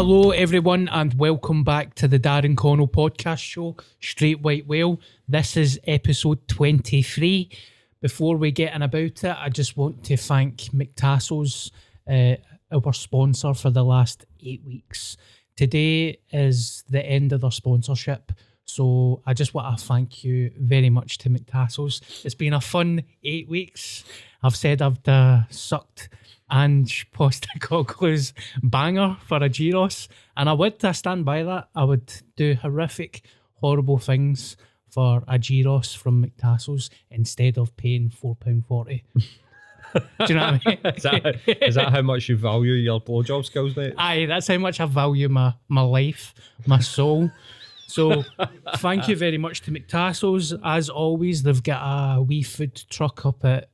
Hello everyone and welcome back to the Darren Connell podcast show, Straight White Whale. This is episode 23. Before we get in about it, I just want to thank McTassos, our sponsor for the last 8 weeks. Today is the end of their sponsorship, so I just want to thank you very much to McTassos. It's been a fun 8 weeks. I've said I've sucked Ange Postecoglou's banger for a gyros, and I stand by that. I would do horrific, horrible things for a gyros from McTassos instead of paying £4.40. Do you know what I mean? Is that how much you value your blowjob skills, mate? Aye, that's how much I value my life, my soul. So thank you very much to McTassos. As always, they've got a wee food truck up at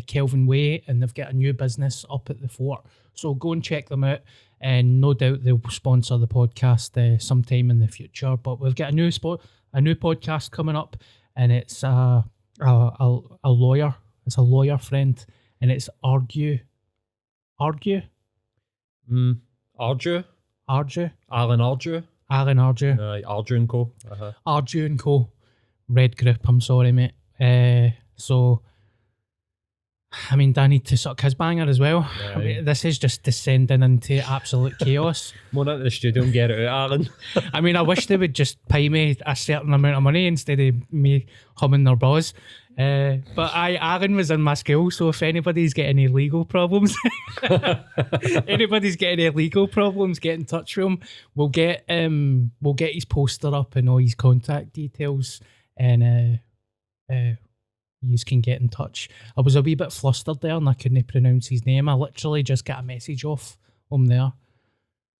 Kelvin Way, and they've got a new business up at the Fort. So go and check them out, and no doubt they'll sponsor the podcast sometime in the future. But we've got a new podcast coming up, and it's a lawyer. It's a lawyer friend, and it's Argue. Arju. Alan Arju. Alan Arju. Arju and Co. Arju and Co. Red group. I'm sorry, mate. So. I mean, do I need to suck his banger as well? Yeah, I mean, this is just descending into absolute chaos. Come on into the studio and get it out, Alan. I mean, I wish they would just pay me a certain amount of money instead of me humming their buzz. But Alan was in my school, so if anybody's got any legal problems, get in touch with him. We'll get his poster up and all his contact details, and you can get in touch. I was a wee bit flustered there and I couldn't pronounce his name. I literally just got a message off him there.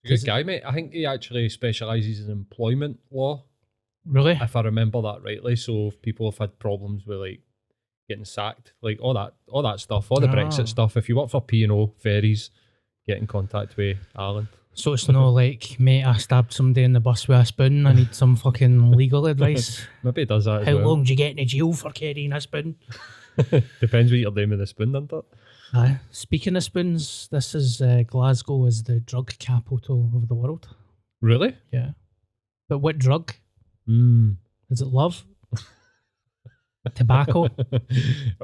Good guy, mate. I think he actually specialises in employment law. Really? If I remember that rightly. So if people have had problems with like getting sacked, like all that stuff, all the Brexit stuff, if you work for P&O Ferries, get in contact with Alan. So it's not like, mate, I stabbed somebody in the bus with a spoon, I need some fucking legal advice. Maybe it does that. How long do you get in jail for carrying a spoon? Depends what you're doing with the spoon, doesn't it? Speaking of spoons, this is Glasgow is the drug capital of the world. Really? Yeah. But what drug? Is it love? Tobacco?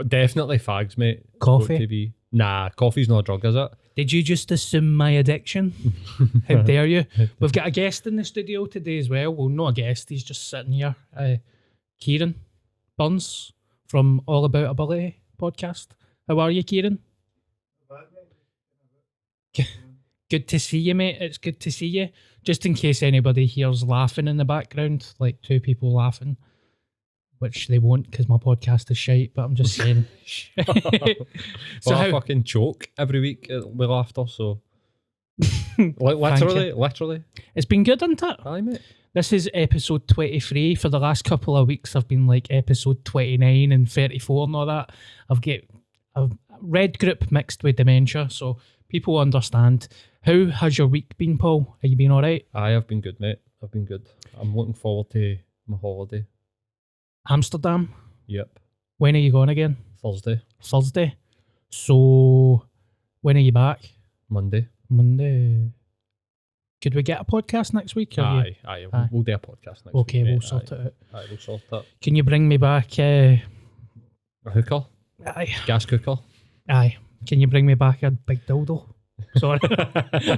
Definitely fags, mate. Coffee? Nah, coffee's not a drug, is it? Did you just assume my addiction? How dare you? We've got a guest in the studio today as well. Well, not a guest, he's just sitting here. Kieran Burns from All About Ability podcast. How are you, Kieran? Good to see you, mate. It's good to see you. Just in case anybody hears laughing in the background, like two people laughing, which they won't because my podcast is shite, but I'm just saying. I fucking choke every week with laughter, so literally. It's been good, hasn't it? Aye, mate. This is episode 23. For the last couple of weeks, I've been like episode 29 and 34 and all that. I've got a red group mixed with dementia, so people understand. How has your week been, Paul? Have you been all right? Aye, I've been good, mate. I've been good. I'm looking forward to my holiday. Amsterdam? Yep. When are you going again? Thursday. So, when are you back? Monday. Could we get a podcast next week? Aye. We'll do a podcast next week. Okay, we'll sort it out. Aye, we'll sort it. Can you bring me back a hooker? Aye. Gas cooker? Aye. Can you bring me back a big dildo? Sorry.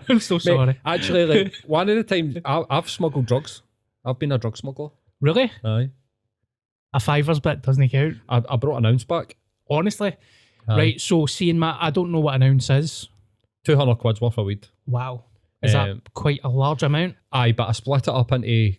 I'm so sorry. Mate, actually, like, one of the times I've smuggled drugs. I've been a drug smuggler. Really? Aye. A fiver's bit doesn't count. I brought an ounce back. Honestly? Aye. Right, so seeing I don't know what an ounce is. 200 quid's worth of weed. Wow. Is that quite a large amount? Aye, but I split it up into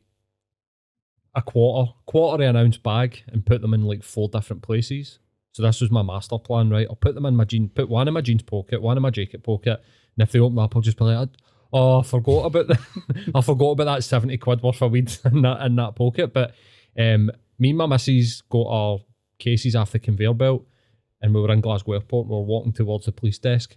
a quarter of an ounce bag and put them in like 4 different places. So this was my master plan, right? I'll put them in my jeans, put one in my jeans pocket, one in my jacket pocket, and if they open up, I'll just be like, I forgot about that 70 quid worth of weed in that pocket. But me and my missus got our cases off the conveyor belt, and we were in Glasgow Airport. We were walking towards the police desk,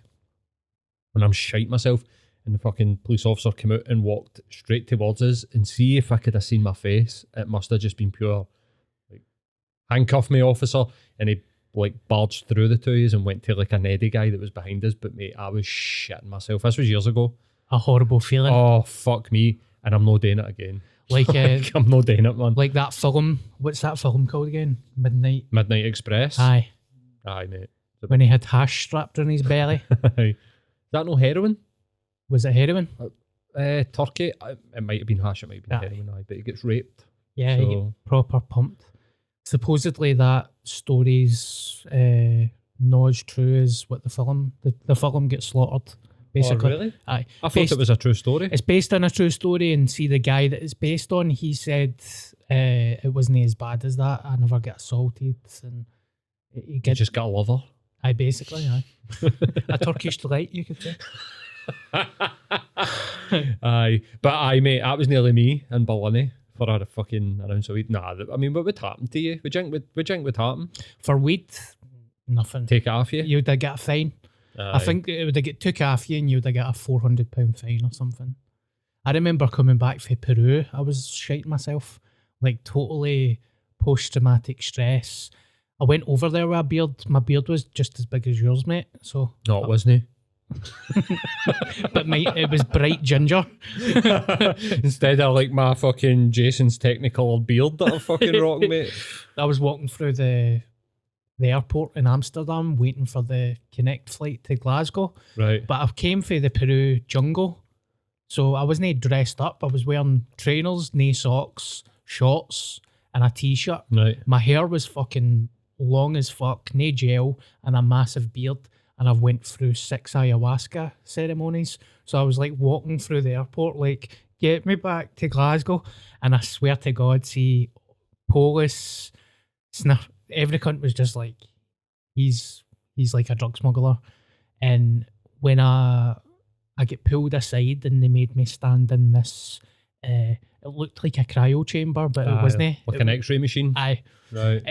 and I'm shite myself. And the fucking police officer came out and walked straight towards us, and see if I could have seen my face. It must have just been pure, like, handcuff me, officer. And he like barged through the two of us and went to like a Neddy guy that was behind us. But mate, I was shitting myself. This was years ago. a horrible feeling. Oh, fuck me. And I'm not doing it again. Like, I'm not doing it, man. like that film. What's that film called again? Midnight Express? Aye. Aye, mate. When he had hash strapped on his belly. Is that no heroin? Was it heroin? Turkey? It might have been hash, it might have been heroin, aye, but he gets raped. Yeah, he get proper pumped. Supposedly that story's not as true as what the film. The film gets slaughtered, basically. Oh, really? Aye. I thought it was a true story. It's based on a true story, and see the guy that it's based on, he said it wasn't as bad as that. I never get assaulted, and You just got a lover. Aye, basically, aye. A Turkish delight, you could say. Aye, but aye, mate, that was nearly me in Berlin for a fucking around a week. Nah, I mean, what would happen to you? Would you think would happen? For weed, nothing. Take it off you? You'd have got a fine. Aye. I think it would have get took off you, and you'd have got a £400 fine or something. I remember coming back from Peru. I was shiting myself, like totally post-traumatic stress. I went over there with a beard. My beard was just as big as yours, mate. So No, it wasn't. But it was bright ginger. Instead of like my fucking Jason's Technicolor beard that I'm fucking rocking, mate. I was walking through the airport in Amsterdam waiting for the Connect flight to Glasgow. Right. But I came for the Peru jungle. So I wasn't dressed up. I was wearing trainers, no socks, shorts, and a t-shirt. Right. My hair was fucking long as fuck, no gel, and a massive beard. And I went through 6 ayahuasca ceremonies. So I was like walking through the airport, like, get me back to Glasgow. And I swear to God, see, police, sniff, every cunt was just like, he's like a drug smuggler. And when I get pulled aside and they made me stand in this, it looked like a cryo chamber, but it wasn't. Like an X-ray machine. Aye. Right.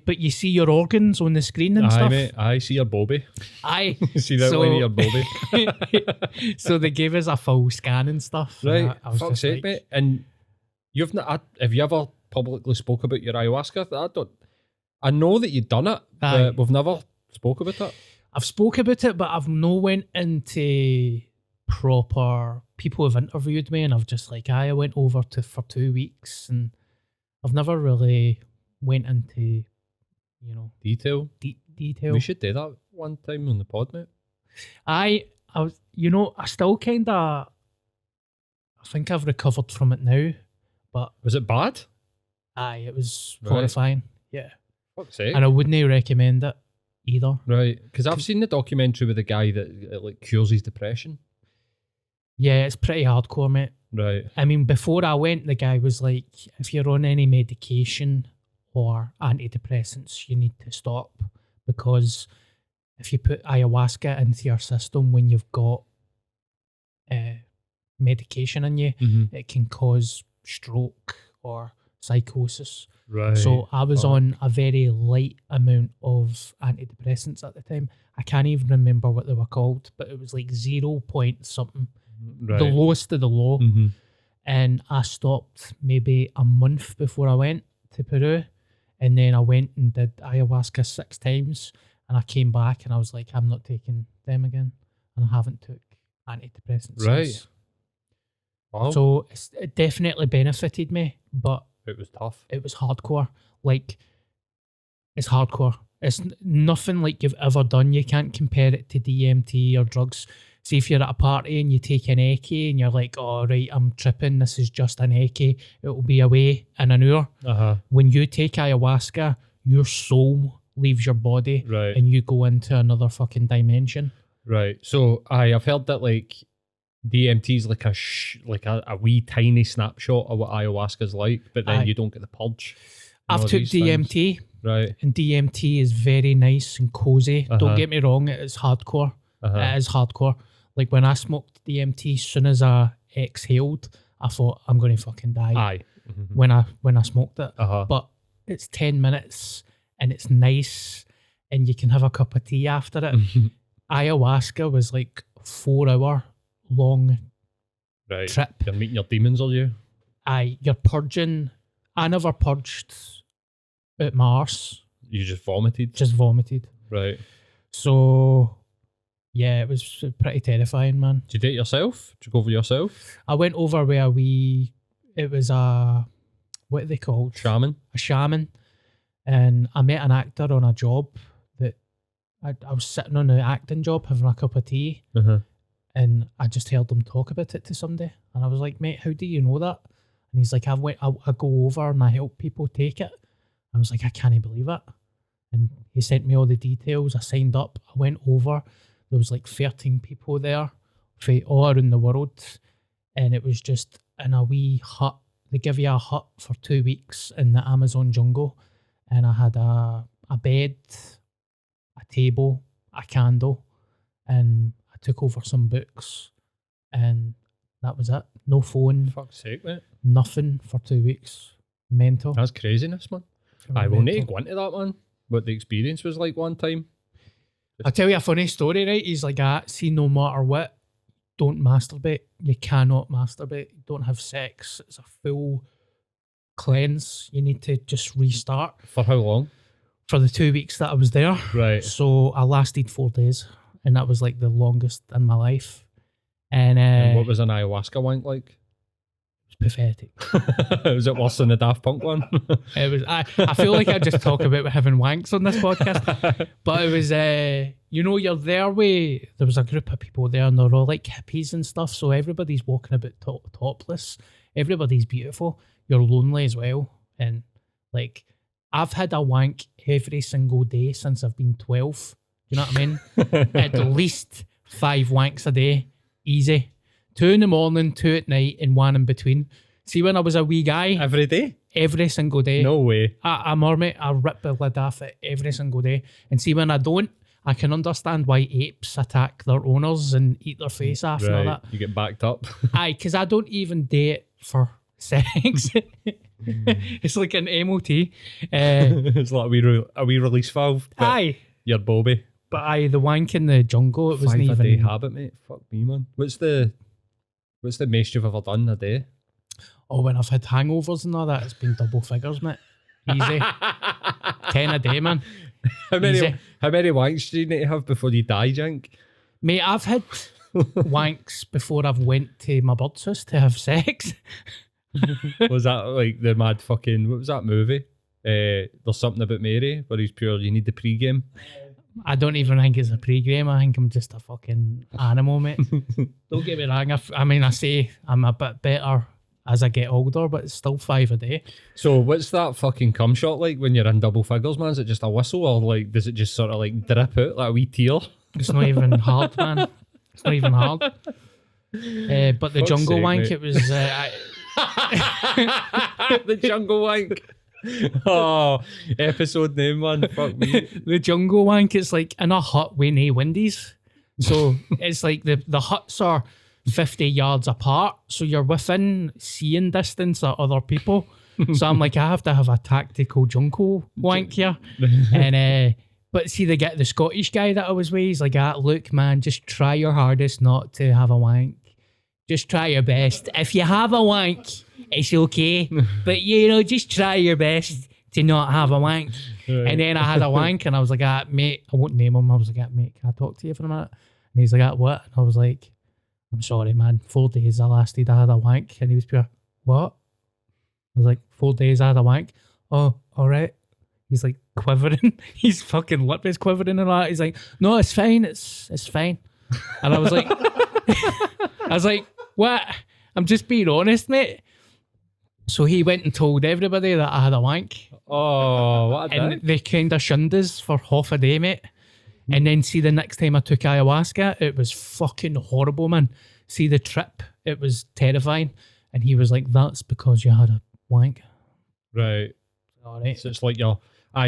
But you see your organs on the screen and aye, stuff. Mate. I see your bobby. Aye. You see that one of your bobby. So they gave us a full scan and stuff. Right. I was Fuck's just sake, like, mate. And you've not. Have you ever publicly spoke about your ayahuasca? I know that you've done it, Aye. but we've never spoke about it. I've spoke about it, but I've no went into proper. People have interviewed me, and I've just like, I went over for 2 weeks, and I've never really went into, Detail. detail. We should do that one time on the pod, mate. I was, I still kind of. I think I've recovered from it now, but Was it bad? aye, it was Right. horrifying. Yeah, Fuck's sake. and I wouldn't recommend it either. Right, because I've seen the documentary with the guy that like cures his depression. Yeah, it's pretty hardcore, mate. Right. I mean, before I went, the guy was like, if you're on any medication or antidepressants, you need to stop, because if you put ayahuasca into your system when you've got medication in you, it can cause stroke or psychosis. Right. So I was on a very light amount of antidepressants at the time. I can't even remember what they were called, but it was like 0 point something. Right. The lowest of the low. And I stopped maybe a month before I went to Peru. And then I went and did ayahuasca 6 times. And I came back and I was like, I'm not taking them again. And I haven't took antidepressants Right. since. Wow. So it definitely benefited me, but it was tough. it was hardcore. Like, it's hardcore. It's nothing like you've ever done. You can't compare it to DMT or drugs. See, if you're at a party and you take an Eckie and you're like, oh, right, I'm tripping, this is just an Eckie, it will be away in an hour. When you take ayahuasca, your soul leaves your body, Right. and you go into another fucking dimension. Right. So I've heard that like DMT is like a wee tiny snapshot of what ayahuasca's like, but then Aye. you don't get the purge. I've took DMT, Right. and DMT is very nice and cozy. Don't get me wrong, it is hardcore. It is hardcore. Like when I smoked DMT, as soon as I exhaled, I thought I'm going to fucking die. Aye. When I smoked it. Uh-huh. But it's 10 minutes and it's nice and you can have a cup of tea after it. Ayahuasca was like 4 hour long Right. trip. You're meeting your demons, are you? You're purging. I never purged at my arse, You just vomited. just vomited. Right. So Yeah, it was pretty terrifying, man. Did you do it yourself? Did you go over yourself? I went over where it was what are they called? Shaman? A shaman. And I met an actor on a job that I was sitting on the acting job having a cup of tea. Uh-huh. And I just heard him talk about it to somebody. And I was like, mate, how do you know that? And he's like, I go over and I help people take it. I was like, I can't believe it. And he sent me all the details. I signed up. I went over. There was like 13 people there from all around the world. And it was just in a wee hut. They give you a hut for 2 weeks in the Amazon jungle. And I had a bed, a table, a candle, and I took over some books. And that was it. No phone, Fuck's sake, mate. nothing for 2 weeks. Mental. That's craziness, man. I will need to go into that, man. What the experience was like one time. I'll tell you a funny story, right? He's like, see, no matter what, don't masturbate. You cannot masturbate. Don't have sex. It's a full cleanse. You need to just restart. For how long? For the 2 weeks that I was there. Right. So I lasted 4 days. And that was like the longest in my life. And what was an ayahuasca wank like? It was pathetic. Was it worse than the Daft Punk one? It was. I feel like I just talk about having wanks on this podcast, but it was. You're there with. There was a group of people there, and they're all like hippies and stuff. So everybody's walking about topless. Everybody's beautiful. You're lonely as well, and like I've had a wank every single day since I've been 12. You know what I mean? At least 5 wanks a day, easy. 2 in the morning, 2 at night, and 1 in between. See, when I was a wee guy, Every day? every single day. No way. I'm mate, I rip the lid off it every single day. And see, when I don't, I can understand why apes attack their owners and eat their face off and all Right. that. You get backed up. Aye, because I don't even do it for sex. It's like an MOT. It's like a wee release valve. But Aye. You're Bobby. But aye, the wank in the jungle, it 5 wasn't a even... day habit, mate. Fuck me, man. What's the most you've ever done a day? Oh, when I've had hangovers and all that, it's been double figures, mate. Easy. 10 a day, man. How many Easy. wanks do you need to have before you die, Jank? Mate, I've had wanks before I've went to my bird's house to have sex. Was that like the mad fucking... What was that movie? There's something about Mary, where he's pure, you need the pre-game. I don't even think it's a pre-game. I think I'm just a fucking animal, mate. Don't get me wrong. I say I'm a bit better as I get older, but it's still 5 a day. So what's that fucking cum shot like when you're in double figures, man? Is it just a whistle, or like does it just sort of like drip out like a wee tear? It's not even hard, man. It's not even hard. But the Fuck's jungle sake, wank, mate. it was... The jungle wank. Oh, episode name, man. Fuck me. The jungle wank, it's like in a hut with no windies. So it's like the huts are 50 yards apart. So you're within seeing distance of other people. So I'm like, I have to have a tactical jungle wank here. And but see, they get the Scottish guy that I was with. He's like, look, man, just try your hardest not to have a wank. Just try your best. If you have a wank, it's okay. But, just try your best to not have a wank. Right. And then I had a wank and I was like, mate, I won't name him. I was like, mate, can I talk to you for a minute? And he's like, what? And I was like, I'm sorry, man. 4 days I lasted. I had a wank. And he was pure, what? I was like, 4 days I had a wank. Oh, all right. He's like quivering. His fucking lip is quivering and all that. He's like, no, it's fine. It's fine. And I was like, what? I'm just being honest, mate. So he went and told everybody that I had a wank. Oh, what a And dick. they kind of shunned us for half a day, mate. And then see, the next time I took ayahuasca, it was fucking horrible, man. See the trip, it was terrifying. And he was like, that's because you had a wank. Right. All right. So it's like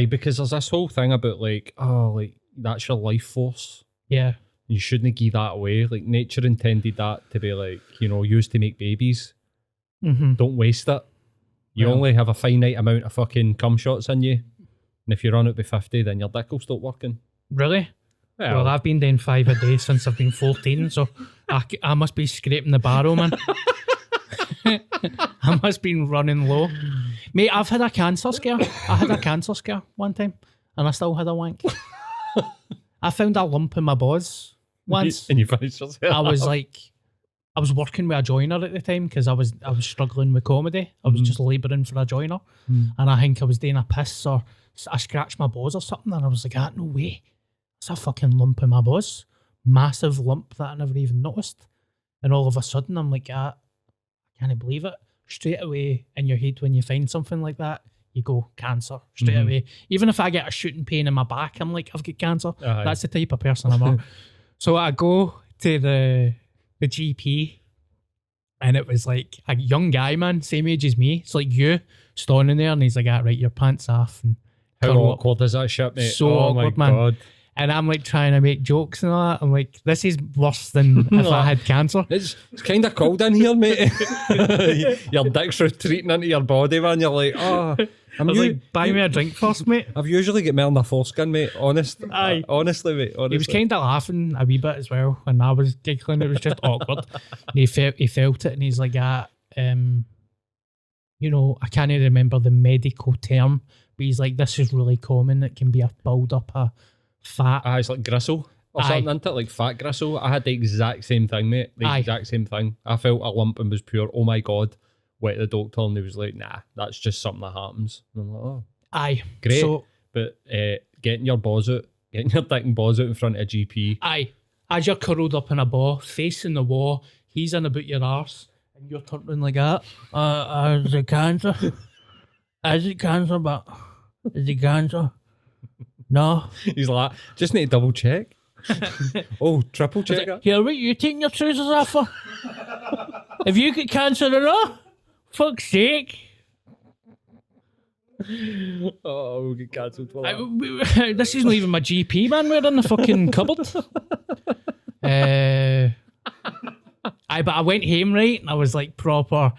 because there's this whole thing about like that's your life force. Yeah. You shouldn't give that away. Like nature intended that to be like, used to make babies. Mm-hmm. Don't waste it. You Well. only have a finite amount of fucking cum shots in you. And if you run out by 50, then your dick will stop working. Really? Well, I've been doing 5 a day since I've been 14, so I must be scraping the barrel, man. I must be running low. Mate, I've had a cancer scare. I had a cancer scare one time, and I still had a wank. I found a lump in my balls. once. And you finished yourself. I was working with a joiner at the time because I was struggling with comedy. I was just labouring for a joiner, and I think I was doing a piss or I scratched my balls or something, and I was like, "Ah, no way, it's a fucking lump in my balls, massive lump that I never even noticed." And all of a sudden, I'm like, "Ah, I can't believe it." Straight away in your head when you find something like that, you go cancer straight away. Even if I get a shooting pain in my back, I'm like, I've got cancer. Aye. That's the type of person I'm. So I go to the GP, and it was like a young guy, man, same age as me. It's like you standing there, and he's like, "Ah, right, your pants off." And How curl up. awkward is that shit, mate? So oh my awkward, man. God. And I'm like trying to make jokes and all that. I'm like, this is worse than if I had cancer. It's kind of cold in here, mate. Your dick's retreating into your body, man. You're like, oh, I was like, buy me a drink first, mate. I've usually got more in the foreskin, mate. Aye. Honestly, mate. Honestly. He was kind of laughing a wee bit as well when I was giggling. It was just awkward. And he felt it, and he's like, you know, I can't even remember the medical term, but he's like, this is really common. It can be a build up of fat. It's like gristle or Aye. something, isn't it? Like fat gristle. I had the exact same thing, mate. The Aye. exact same thing. I felt a lump and was pure, oh my God. Went to the doctor and he was like, nah, that's just something that happens. And I'm like, oh, Aye. great. So, but getting your balls out, getting your dick and balls out in front of a GP. aye. As you're curled up in a ball, facing the wall, he's in about your arse, and you're turning like that. Is it cancer? Is it cancer? But is it cancer? No. He's like, just need to double check. Oh, triple check it. Here, wait, you taking your trousers off for? Have you got cancer or not? Fuck's sake. Oh, we'll get cancelled for that. This isn't even my GP, man. We're in the fucking cupboard. But I went home, right, and I was like proper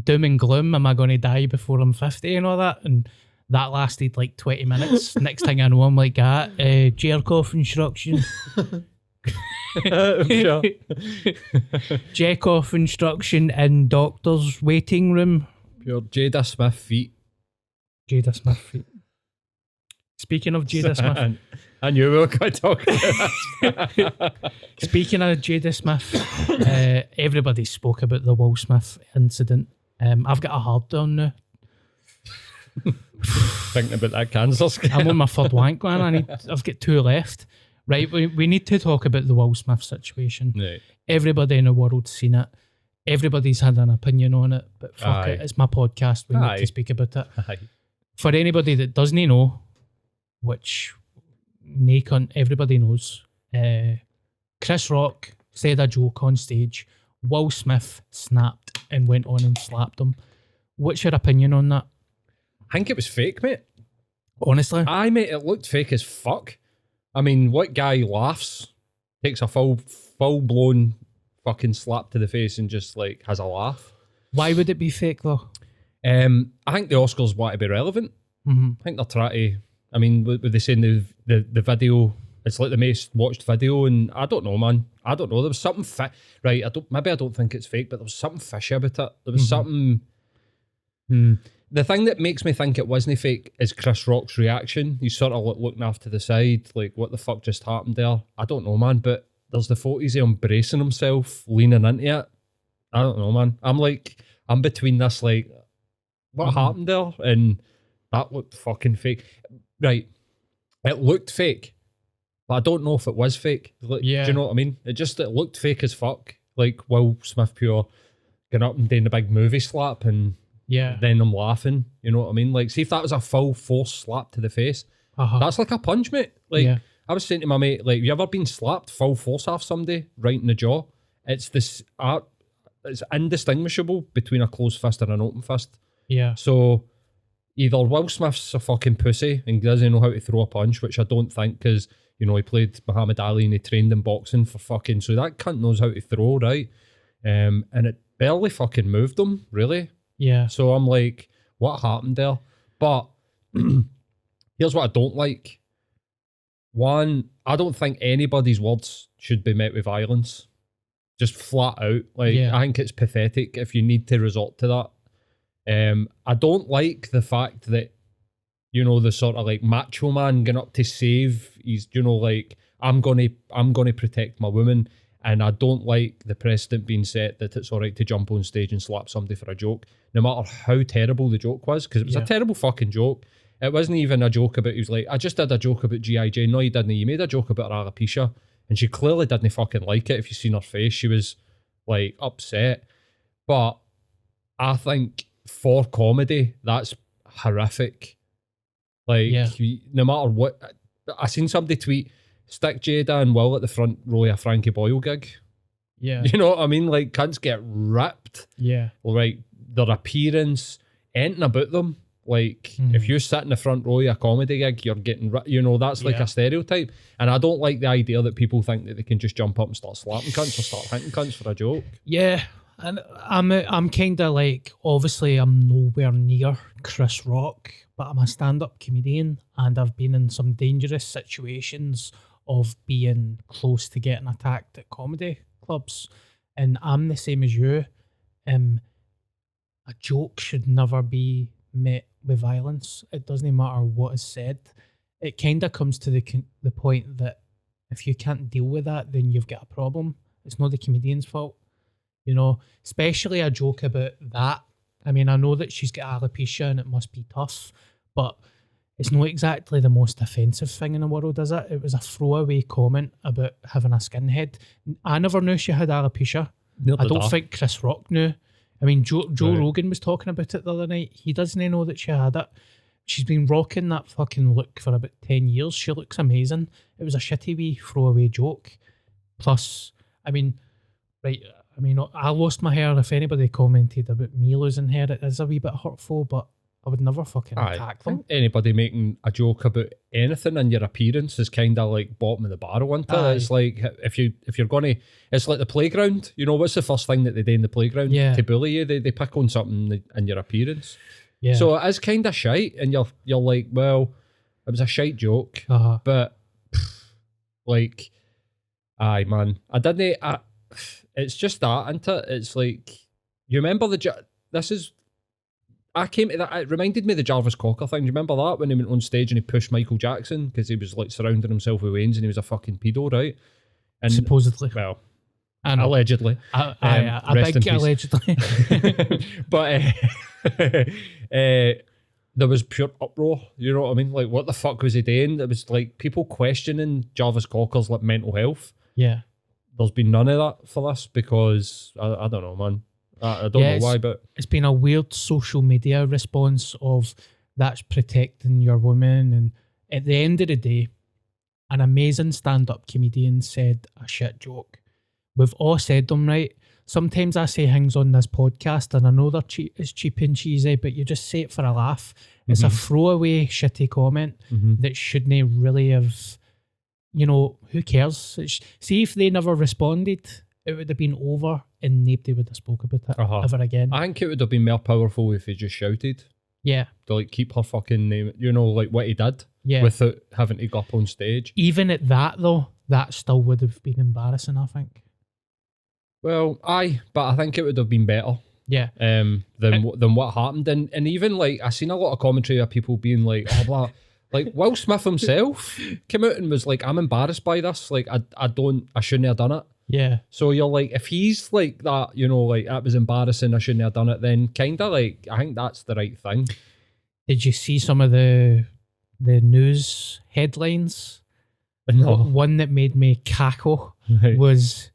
doom and gloom. Am I going to die before I'm 50 and all that? And that lasted like 20 minutes. Next thing I know, I'm like, jerk off instruction. Sure. Jack off instruction in doctor's waiting room. Pure Jada Smith feet. Jada Smith feet. Speaking of Jada Smith. I knew we were going to talk about that. Speaking of Jada Smith, everybody spoke about the Will Smith incident. I've got a hard on now. Thinking about that cancer scare. I'm on my third wank, man. I've got 2 left. Right, we need to talk about the Will Smith situation. Right. Everybody in the world's seen it. Everybody's had an opinion on it. But fuck it, it's my podcast. We need to speak about it. Aye. For anybody that doesn't know, which everybody knows, Chris Rock said a joke on stage. Will Smith snapped and went on and slapped him. What's your opinion on that? I think it was fake, mate. Honestly? Aye, mate, it looked fake as fuck. I mean, what guy laughs, takes a full-blown fucking slap to the face and just, like, has a laugh? Why would it be fake, though? I think the Oscars want to be relevant. Mm-hmm. I think they're trying to... I mean, what they saying the video... It's like the most watched video, and I don't know, man. I don't know. There was something... Right, maybe I don't think it's fake, but there was something fishy about it. There was something... The thing that makes me think it wasn't fake is Chris Rock's reaction. He's sort of looking off to the side, like, what the fuck just happened there? I don't know, man, but there's the photos of him bracing himself, leaning into it. I don't know, man. I'm between this, like, what happened there? And that looked fucking fake. Right. It looked fake, but I don't know if it was fake. Like, Yeah. Do you know what I mean? It looked fake as fuck. Like Will Smith pure getting up and doing the big movie slap and then I'm laughing. You know what I mean? Like, see if that was a full force slap to the face. That's like a punch, mate. Like, I was saying to my mate, like, have you ever been slapped full force off somebody right in the jaw? It's this art. It's indistinguishable between a closed fist and an open fist. Yeah. So either Will Smith's a fucking pussy and doesn't know how to throw a punch, which I don't think, because, you know, he played Muhammad Ali and he trained in boxing for fucking... So that cunt knows how to throw, right? And it barely fucking moved him, really. Yeah. So I'm like, what happened there? But here's what I don't like. One, I don't think anybody's words should be met with violence. Just flat out. Like, I think it's pathetic if you need to resort to that. I don't like the fact that, you know, the sort of like macho man going up to save, he's, you know, like, I'm gonna protect my woman, and I don't like the precedent being set that it's all right to jump on stage and slap somebody for a joke, no matter how terrible the joke was, because it was a terrible fucking joke. It wasn't even a joke about, he was like, I just did a joke about G.I. Jane. No, you didn't. You made a joke about her alopecia, and she clearly didn't fucking like it. If you seen her face, she was like upset. But I think for comedy, that's horrific. Like, no matter what, I seen somebody tweet, stick Jada and Will at the front row of a Frankie Boyle gig. Yeah. You know what I mean? Like, cunts get ripped. Yeah. Like, their appearance, anything about them. Like, if you sit in the front row of a comedy gig, you're getting, you know, that's like a stereotype. And I don't like the idea that people think that they can just jump up and start slapping cunts or start hitting cunts for a joke. Yeah. And I'm kind of like, obviously I'm nowhere near Chris Rock, but I'm a stand-up comedian, and I've been in some dangerous situations of being close to getting attacked at comedy clubs. And I'm the same as you. A joke should never be met with violence. It doesn't matter what is said. It kind of comes to the point that if you can't deal with that, then you've got a problem. It's not the comedian's fault. You know, especially a joke about that. I mean, I know that she's got alopecia and it must be tough, but it's not exactly the most offensive thing in the world, is it? It was a throwaway comment about having a skinhead. I never knew she had alopecia. I don't think Chris Rock knew. I mean, Joe Rogan was talking about it the other night. He doesn't know that she had it. She's been rocking that fucking look for about 10 years. She looks amazing. It was a shitty wee throwaway joke. Plus, I mean, I lost my hair. If anybody commented about me losing hair, it is a wee bit hurtful, but I would never fucking attack them. Anybody making a joke about anything in your appearance is kind of like bottom of the barrel, isn't it? It's like, if you're going to, it's like the playground. You know, what's the first thing that they do in the playground to bully you? They pick on something in your appearance. Yeah. So it is kind of shite, and you're like, well, it was a shite joke, but like, aye man, it's just that, isn't it? It's like, you remember I came to that, it reminded me of the Jarvis Cocker thing. Do you remember that, when he went on stage and he pushed Michael Jackson because he was like surrounding himself with wains and he was a fucking pedo, right? And supposedly. Well, allegedly. I beg allegedly. But there was pure uproar, you know what I mean? Like, what the fuck was he doing? It was like people questioning Jarvis Cocker's like mental health. Yeah. There's been none of that for this because I don't know, man. I don't know why, but it's been a weird social media response of that's protecting your woman. And at the end of the day, an amazing stand-up comedian said a shit joke. We've all said them, right? Sometimes I say things on this podcast and I know it's cheap and cheesy, but you just say it for a laugh. It's a throwaway shitty comment that shouldn't really have, you know, who cares? See, if they never responded, it would have been over and nobody would have spoke about it ever again. I think it would have been more powerful if he just shouted. Yeah. To like keep her fucking name, you know, like what he did. Yeah. Without having to go up on stage. Even at that though, that still would have been embarrassing, I think. Well, aye, but I think it would have been better. Yeah. Than what happened. And even like, I seen a lot of commentary of people being like, oh blah. Like Will Smith himself came out and was like, I'm embarrassed by this. Like, I shouldn't have done it. Yeah. So you're like, if he's like that, you know, like that was embarrassing, I shouldn't have done it, then kind of like, I think that's the right thing. Did you see some of the news headlines? No. One that made me cackle was,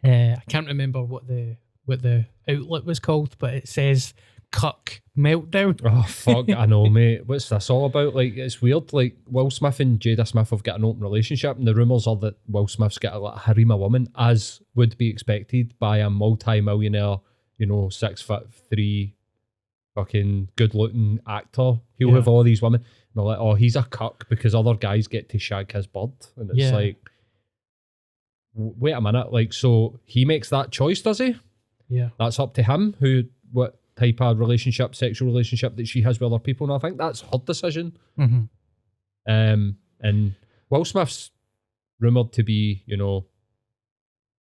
I can't remember what the outlet was called, but it says cuck meltdown. Oh fuck, I know, mate. What's this all about? Like, it's weird. Like, Will Smith and Jada Smith have got an open relationship, and the rumours are that Will Smith's got a harem of women, as would be expected by a multi-millionaire, you know, 6'3", fucking good-looking actor. He'll have all these women. And they're like, oh, he's a cuck because other guys get to shag his bird. And it's like, wait a minute. Like, so he makes that choice, does he? Yeah. That's up to him, what type of relationship, sexual relationship that she has with other people, and I think that's her decision. And Will Smith's rumoured to be, you know,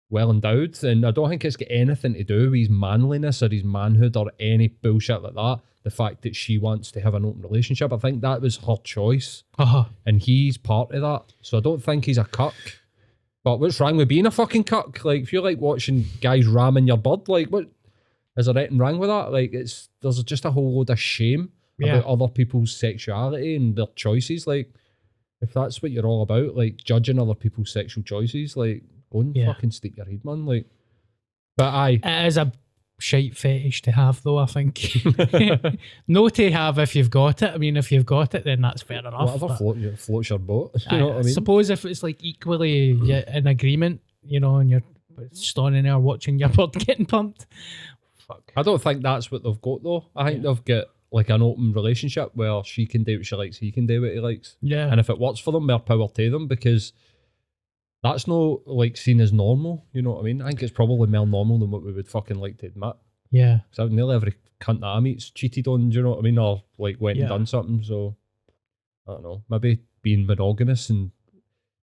well endowed, and I don't think it's got anything to do with his manliness or his manhood or any bullshit like that. The fact that she wants to have an open relationship, I think that was her choice, and he's part of that. So I don't think he's a cuck. But what's wrong with being a fucking cuck? Like, if you like watching guys ramming your bud, like, what is there anything wrong with that? Like, there's just a whole load of shame about other people's sexuality and their choices. Like, if that's what you're all about, like judging other people's sexual choices, like, go and fucking stick your head, man. Like, but aye, it is a shite fetish to have, though. I think no to have if you've got it. I mean, if you've got it, then that's fair enough. Whatever floats your boat. You know what I mean? Suppose if it's like equally in agreement, you know, and you're standing there watching your bird getting pumped. Fuck. I don't think that's what they've got though. I think they've got like an open relationship where she can do what she likes, he can do what he likes. Yeah. And if it works for them, more power to them, because that's not like seen as normal. You know what I mean? I think it's probably more normal than what we would fucking like to admit. Yeah. Because nearly every cunt that I meet's cheated on, do you know what I mean? Or like went and done something. So I don't know. Maybe being monogamous and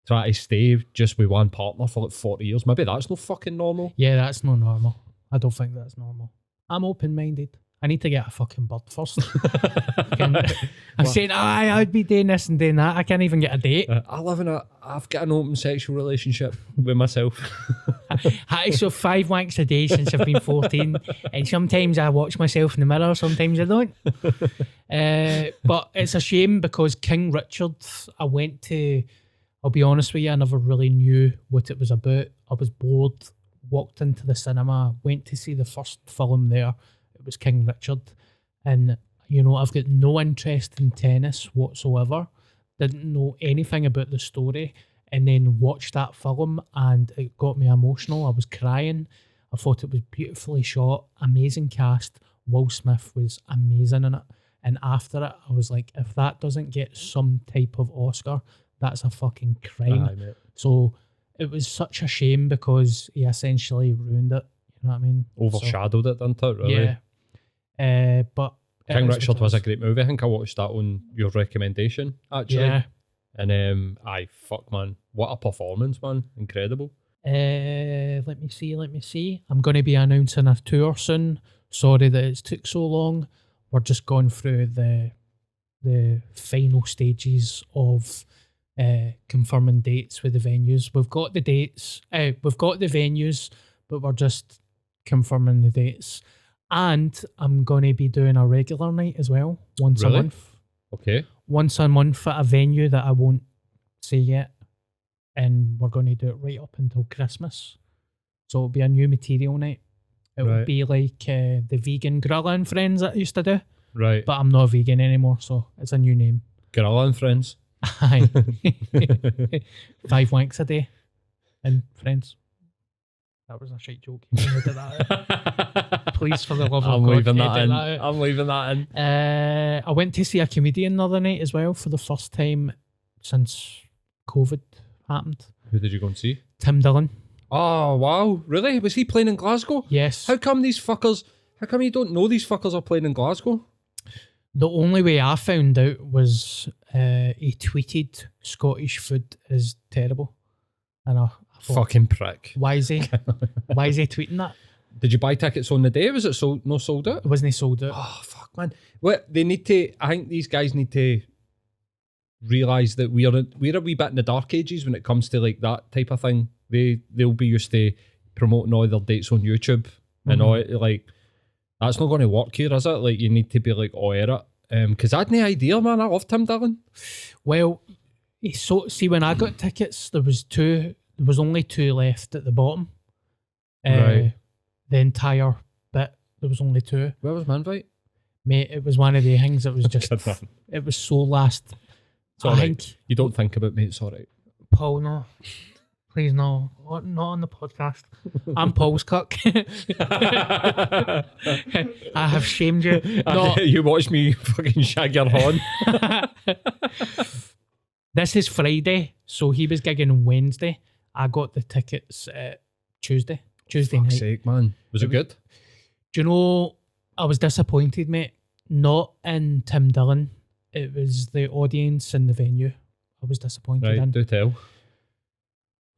try to stay just with one partner for like 40 years. Maybe that's no fucking normal. Yeah, that's not normal. I don't think that's normal. I'm open-minded. I need to get a fucking bird first. I'm saying, I'd be doing this and doing that. I can't even get a date. I've got an open sexual relationship with myself. I so 5 wanks a day since I've been 14, and sometimes I watch myself in the mirror, sometimes I don't. But it's a shame because King Richard, I'll be honest with you, I never really knew what it was about. I was bored, walked into the cinema, went to see the first film there. It was King Richard, and you know, I've got no interest in tennis whatsoever, didn't know anything about the story, and then watched that film and it got me emotional. I was crying. I thought it was beautifully shot, amazing cast. Will Smith was amazing in it, and after it I was like, if that doesn't get some type of Oscar, that's a fucking crime. So it was such a shame because he essentially ruined it. You know what I mean? Overshadowed it, didn't it? Really? Yeah. But King Richard was a great movie. I think I watched that on your recommendation, actually. Yeah. And fuck man, what a performance, man. Incredible. Let me see. I'm going to be announcing a tour soon. Sorry that it's took so long. We're just going through the final stages of confirming dates with the venues. We've got the dates, we've got the venues, but we're just confirming the dates. And I'm going to be doing a regular night as well, once a month. Okay. Once a month at a venue that I won't say yet. And we're going to do it right up until Christmas. So it'll be a new material night. It'll be like the vegan Gorilla and Friends that I used to do. Right. But I'm not vegan anymore, so it's a new name. Gorilla and Friends. Aye. 5 wanks a day and friends. That was a shite joke. You can edit that out. Please, for the love of God, leaving that in. that out. I'm leaving that in. I went to see a comedian the other night as well for the first time since COVID happened. Who did you go and see? Tim Dillon. Oh, wow. Really? Was he playing in Glasgow? Yes. How come you don't know these fuckers are playing in Glasgow? The only way I found out was he tweeted Scottish food is terrible. And I thought, fucking prick. Why is he tweeting that? Did you buy tickets on the day? Was it sold out? It wasn't sold out. Oh, fuck, man. What they need to, I think these guys need to realise that we're a wee bit in the dark ages when it comes to like that type of thing. They'll be used to promoting all their dates on YouTube and all, like, that's not going to work here, is it? Like, you need to be like aware of it. Because I had no idea, man. I love Tim Dillon. Well, see, when I got tickets, there was only 2 left at the bottom. Right. The entire bit, there was only 2. Where was my invite? Mate, it was one of the things that was just, it was so last. I think you don't think about me, it's alright. Paul, no. Please, no. Not on the podcast. I'm Paul's cuck. I have shamed you. No. You watched me fucking shag your horn. This is Friday, so he was gigging Wednesday. I got the tickets Tuesday night. Sake, man. Was it good? Do you know, I was disappointed, mate. Not in Tim Dillon. It was the audience in the venue. I was disappointed in. Right, do tell.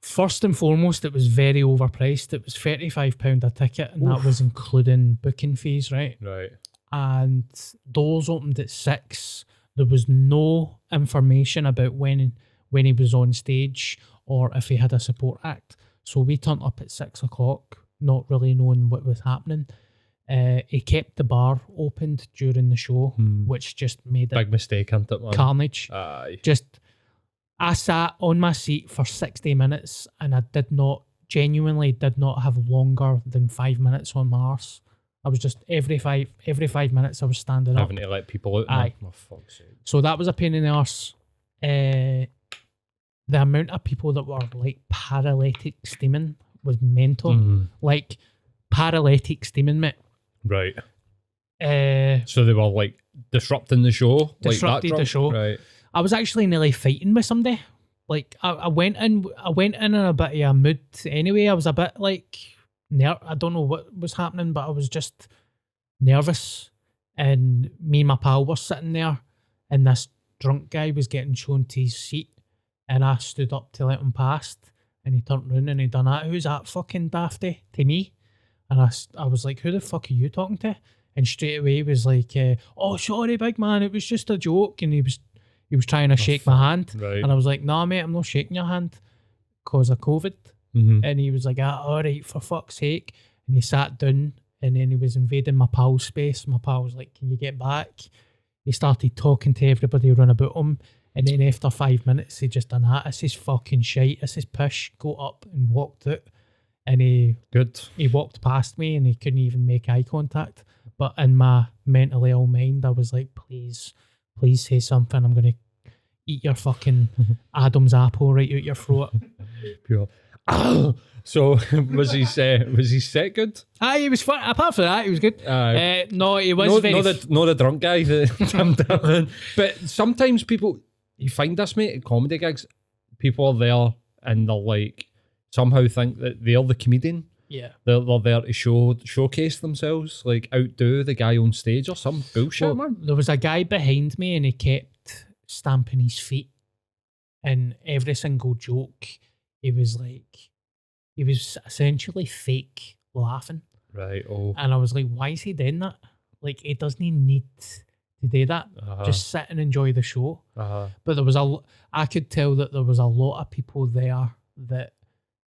First and foremost, it was very overpriced. It was £35 a ticket, and that was including booking fees, right? Right. And doors opened at 6. There was no information about when he was on stage. or if he had a support act. So we turned up at 6 o'clock, not really knowing what was happening. He kept the bar opened during the show, which just made it Big mistake, isn't it, man? carnage. Aye. I sat on my seat for 60 minutes and I genuinely did not have longer than 5 minutes on my arse. I was just every five minutes I was standing up. Having to let people out. Aye. Oh, fuck's sake. So that was a pain in the arse. The amount of people that were like paralytic steaming was mental. Like paralytic steaming, mate. Right. Uh, So they were like disrupting the show? Disrupted like that the show. Right. I was actually nearly fighting with somebody. Like I went in in a bit of a mood anyway. I was a bit like I don't know what was happening, but I was just nervous. And me and my pal were sitting there, and this drunk guy was getting shown to his seat, and I stood up to let him past, and he turned round and he done that. Who's that fucking dafty to me? And I was like, who the fuck are you talking to? And straight away he was like, oh sorry big man, it was just a joke. And he was trying to shake my hand. Right. And I was like, nah mate, I'm not shaking your hand because of COVID. And he was like, all right, for fuck's sake. And he sat down, and then he was invading my pal's space. My pal was like, can you get back? He started talking to everybody around about him. And then after 5 minutes, he just done that. This is fucking shite. This is pish. Got up and walked out. And he walked past me and he couldn't even make eye contact. But in my mentally ill mind, I was like, please say something. I'm going to eat your fucking Adam's apple right out your throat. Pure. So was he set good? Aye, he was fun. Apart from that, he was good. No, he was No, very... no, the drunk guy, Tim Dillon. But sometimes people, you find this, mate, at comedy gigs, people are there and they're like, somehow think that they're the comedian. Yeah. They're there to showcase themselves, like outdo the guy on stage or some bullshit, man. There was a guy behind me and he kept stamping his feet. And every single joke, he was essentially fake laughing. Right, oh. And I was like, why is he doing that? Like, he doesn't need to do that. Just sit and enjoy the show. But I could tell that there was a lot of people there that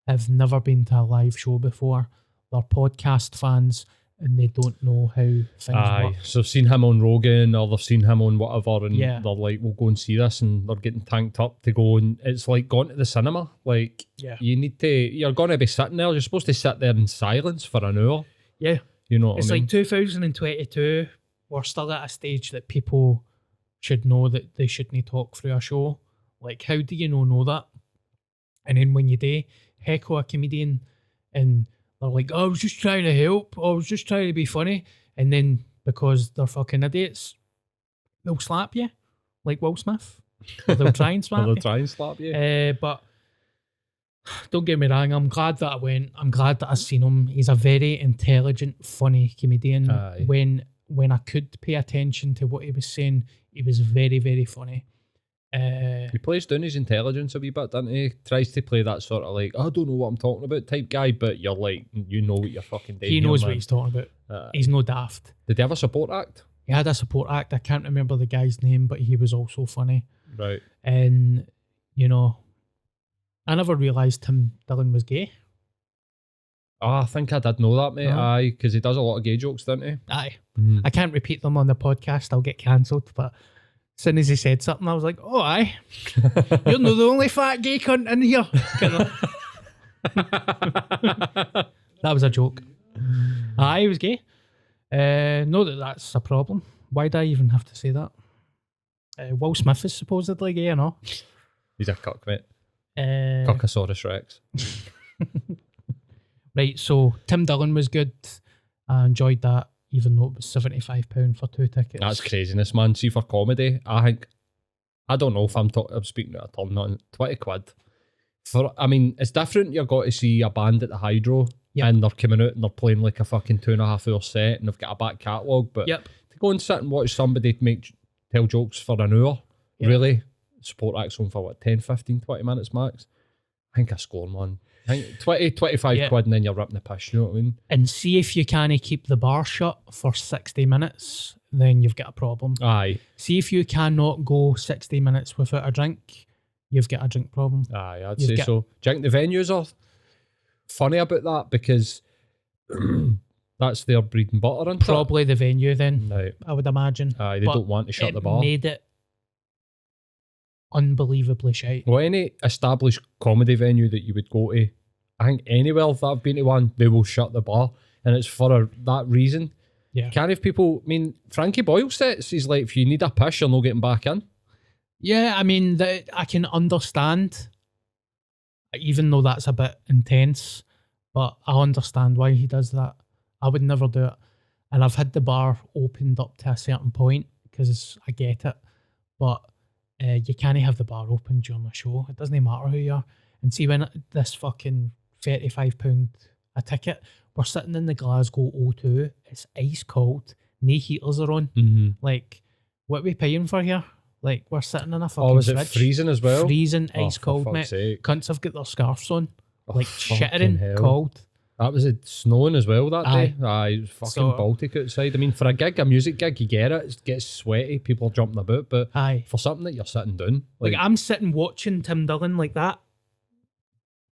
have never been to a live show before. They're podcast fans and they don't know how things work. So they've seen him on Rogan or they've seen him on whatever and Yeah. they're like, we'll go and see this, and they're getting tanked up to go, and it's like going to the cinema. Like, you're going to be sitting there, you're supposed to sit there in silence for an hour. Yeah. You know what It's I mean? like 2022, we're still at a stage that people should know that they shouldn't talk through a show. Like, how do you know that? And then when you do heckle a comedian and they're like, oh, I was just trying to help, I was just trying to be funny, and then because they're fucking idiots, they'll slap you like Will Smith. Or they'll try and slap They'll you. try and slap you. But don't get me wrong, I'm glad that I went. I'm glad that I seen him. He's a very intelligent, funny comedian. Aye. When I could pay attention to what he was saying, he was very, very funny. He plays down his intelligence a wee bit, doesn't he? Tries to play that sort of like, I don't know what I'm talking about type guy, but you're like, you know what you're fucking doing. He knows what he's talking about. He's no daft. Did he have a support act? He had a support act. I can't remember the guy's name, but he was also funny. Right. And, you know, I never realised Tim Dillon was gay. Oh, I think I did know that, mate. Uh-huh. Aye, because he does a lot of gay jokes, doesn't he? Aye. I can't repeat them on the podcast. I'll get cancelled, but as soon as he said something, I was like, oh, aye. You're not the only fat gay cunt in here. That was a joke. Aye, he was gay. No, that's a problem. Why do I even have to say that? Will Smith is supposedly gay, no? He's a cuck, mate. Uh, Cuckosaurus Rex. Right, so Tim Dillon was good. I enjoyed that, even though it was £75 for 2 tickets. That's craziness, man. See, for comedy, I don't know if I'm speaking out of turn, not 20 quid. I mean, it's different. You've got to see a band at the Hydro, and they're coming out and they're playing like a fucking 2.5 hour set, and they've got a back catalogue. But to go and sit and watch somebody tell jokes for an hour, really, support acts on for what, 10, 15, 20 minutes max? I think I score, man. I think 20, 25 quid, and then you're ripping the piss, you know what I mean? And see if you can't keep the bar shut for 60 minutes, then you've got a problem. Aye. See if you cannot go 60 minutes without a drink, you've got a drink problem. Aye, I'd You've say got- so. Do you think the venues are funny about that because that's their bread and butter, isn't Probably the venue then, it? Right. I would imagine. Aye, they But don't want to shut it the bar. made it unbelievably shite. Well, any established comedy venue that you would go to, I think anywhere that I've been to one, they will shut the bar. And it's for that reason. Yeah. Can't have people, I mean, Frankie Boyle sets, he's like, if you need a piss, you're not getting back in. Yeah, I mean, I can understand, even though that's a bit intense, but I understand why he does that. I would never do it. And I've had the bar opened up to a certain point because I get it. But you can't have the bar open during a show. It doesn't matter who you are. And see, when this fucking £35 a ticket, we're sitting in the Glasgow O2, it's ice cold, no heaters are on. Mm-hmm. Like, what are we paying for here? Like, we're sitting in a fucking Oh, is it fridge. freezing as well? Freezing, Oh, ice for cold, fuck's mate. sake. Cunts have got their scarves on. Oh, Like, fucking shittering hell. cold. That was it snowing as well that Aye. day. Aye, it was fucking So- Baltic outside. I mean, for a gig, a music gig, you get it. It gets sweaty, people are jumping about, but Aye. for something that you're sitting down, Like, I'm sitting watching Tim Dillon like that.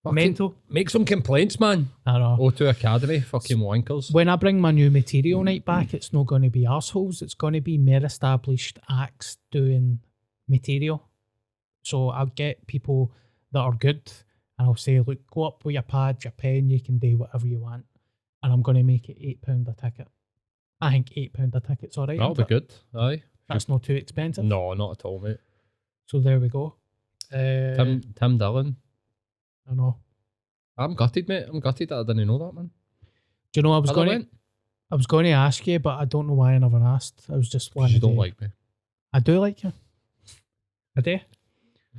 fucking Mental. make some complaints, man. I know. O2 Academy, fucking wankers. When I bring my new material night back, it's not going to be arseholes. It's going to be more established acts doing material. So I'll get people that are good and I'll say, look, go up with your pad, your pen, you can do whatever you want. And I'm going to make it £8 a ticket. I think £8 a ticket's all right. That'll be isn't it? good. Aye. That's not too expensive. No, not at all, mate. So there we go. Tim Dillon. I know. I'm gutted, mate. I'm gutted that I didn't know that, man. Do you know I was Other going went? to? I was going to ask you, but I don't know why I never asked. I was just 'Cause wanting you don't to- like me. I do like you. I do.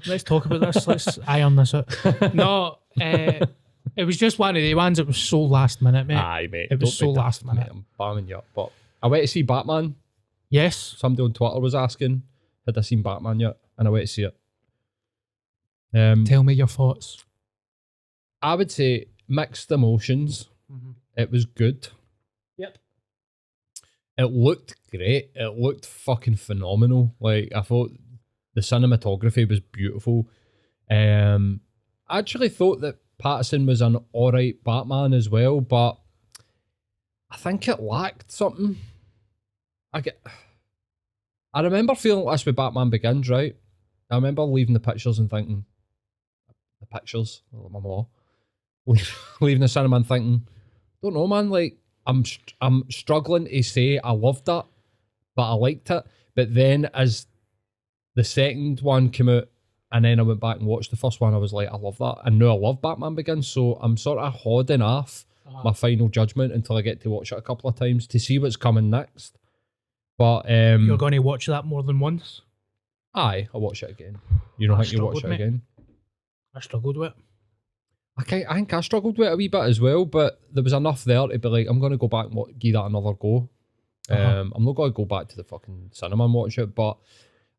Let's talk about this. Let's iron this out. No, it was just one of the ones that was so last minute, mate. Aye, mate. It was don't be so last daft, minute. mate. I'm bamming you up. But I went to see Batman. Yes. Somebody on Twitter was asking, had I seen Batman yet? And I went to see it. Tell me your thoughts. I would say mixed emotions. It was good. Yep. It looked great. It looked fucking phenomenal. Like, I thought the cinematography was beautiful. I actually thought that Pattinson was an alright Batman as well, but I think it lacked something. I remember feeling like this with Batman Begins, right? I remember leaving the pictures and thinking, my mom, leaving the cinema and thinking, don't know, man, like, I'm struggling to say I loved that, but I liked it. But then as the second one came out, and then I went back and watched the first one, I was like, I love that. And now I love Batman Begins, so I'm sort of holding off my final judgment until I get to watch it a couple of times to see what's coming next. But You're going to watch that more than once? aye, I'll watch it again. You don't I think you watch it struggled, mate. again? I struggled with it. I think I struggled with it a wee bit as well, but there was enough there to be like, I'm going to go back and give that another go. I'm not going to go back to the fucking cinema and watch it, but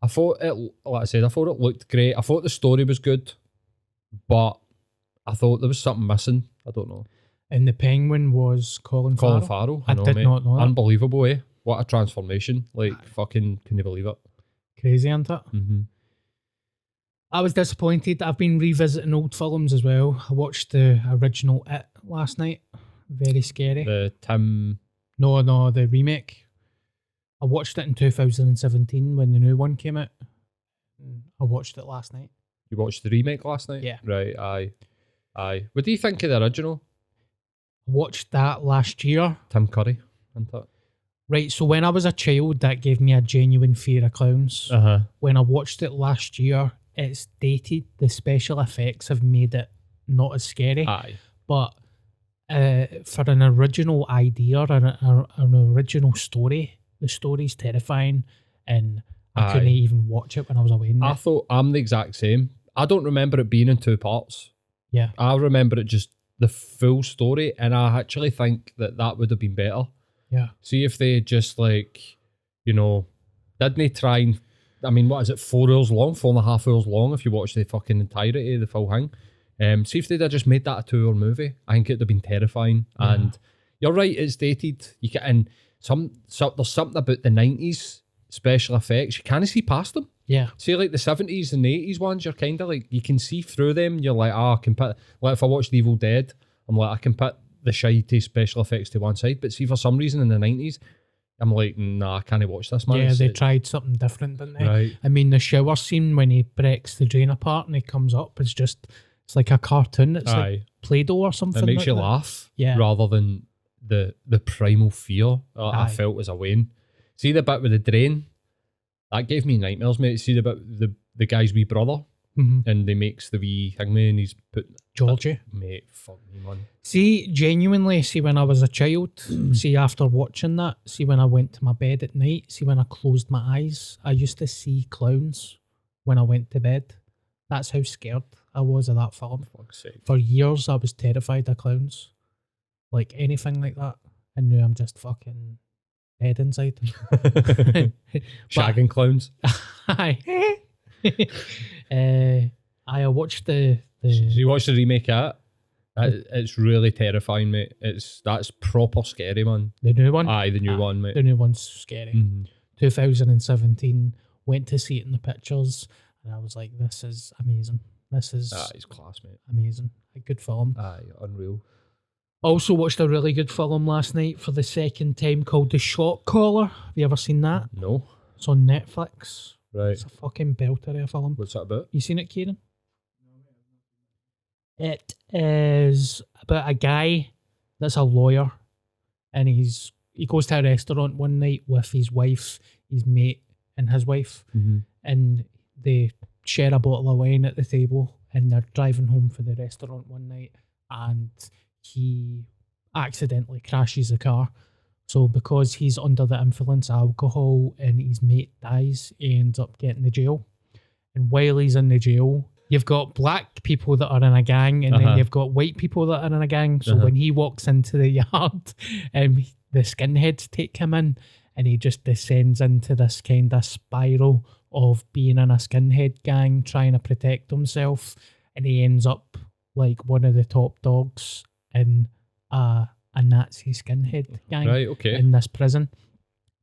I thought it, like I said, I thought it looked great. I thought the story was good, but I thought there was something missing. I don't know. And the Penguin was Colin Colin Farrell. Farrell. I know, did mate. not know that. Unbelievable, eh? What a transformation. Like, fucking, can you believe it? Crazy, isn't it? Mm-hmm. I was disappointed. I've been revisiting old films as well. I watched the original It last night. Very scary. The Tim... No, the remake. I watched it in 2017 when the new one came out. I watched it last night. You watched the remake last night? Yeah. Right, aye. What do you think of the original? I watched that last year. Tim Curry, isn't it? Right, so when I was a child, that gave me a genuine fear of clowns. Uh-huh. When I watched it last year, it's dated. The special effects have made it not as scary. Aye. But for an original idea or an original story, the story's terrifying, and I couldn't even watch it when I was away. I thought I'm the exact same. I don't remember it being in two parts. Yeah. I remember it just the full story, and I actually think that would have been better. Yeah. See if they just like, didn't try and, I mean, what is it, 4 hours long, 4.5 hours long if you watch the fucking entirety of the full thing. See if they'd have just made that a 2 hour movie. I think it'd have been terrifying. Yeah. And you're right, it's dated. You can, and there's something about the 90s special effects. You can't see past them. Yeah. See, like the 70s and 80s ones, you're kind of like, you can see through them. You're like, I can put, like if I watched Evil Dead, I'm like, I can put the shitey special effects to one side. But see, for some reason in the 90s, I'm like, nah, I can't watch this, man. Yeah, they tried something different, didn't they? Right. I mean, the shower scene when he breaks the drain apart and he comes up, it's like a cartoon. It's like Play-Doh or something. It makes like you that. laugh, Yeah. rather than the primal fear I felt as a Wayne. See the bit with the drain? That gave me nightmares, mate. See the bit the guy's wee brother, and he makes the wee thingman and he's put Georgie. Mate, fuck me, man. See, genuinely, see when I was a child, see after watching that, see when I went to my bed at night, see when I closed my eyes, I used to see clowns when I went to bed. That's how scared I was of that film. Fuck's sake. For years, I was terrified of clowns. Like anything like that. And now I'm just fucking dead inside. Shagging clowns. Aye. I watched the So you watched the remake of it? It's really terrifying, mate. That's proper scary, man. the new one. Aye, the new one, mate. The new one's scary. 2017, went to see it in the pictures, and I was like, "This is amazing. This is It's class, mate. amazing. A good film." Aye, unreal. Also watched a really good film last night for the second time called The Shot Caller. Have you ever seen that? No. It's on Netflix. Right. It's a fucking belter of a film. What's that about? You seen it, Kieran? It is about a guy that's a lawyer, and he goes to a restaurant one night with his wife, his mate, and his wife, and they share a bottle of wine at the table, and they're driving home for the restaurant one night, and he accidentally crashes the car. So because he's under the influence of alcohol and his mate dies, he ends up getting the jail. And while he's in the jail, you've got black people that are in a gang, and then you've got white people that are in a gang. So when he walks into the yard, the skinheads take him in, and he just descends into this kind of spiral of being in a skinhead gang, trying to protect himself, and he ends up like one of the top dogs in a Nazi skinhead gang in this prison.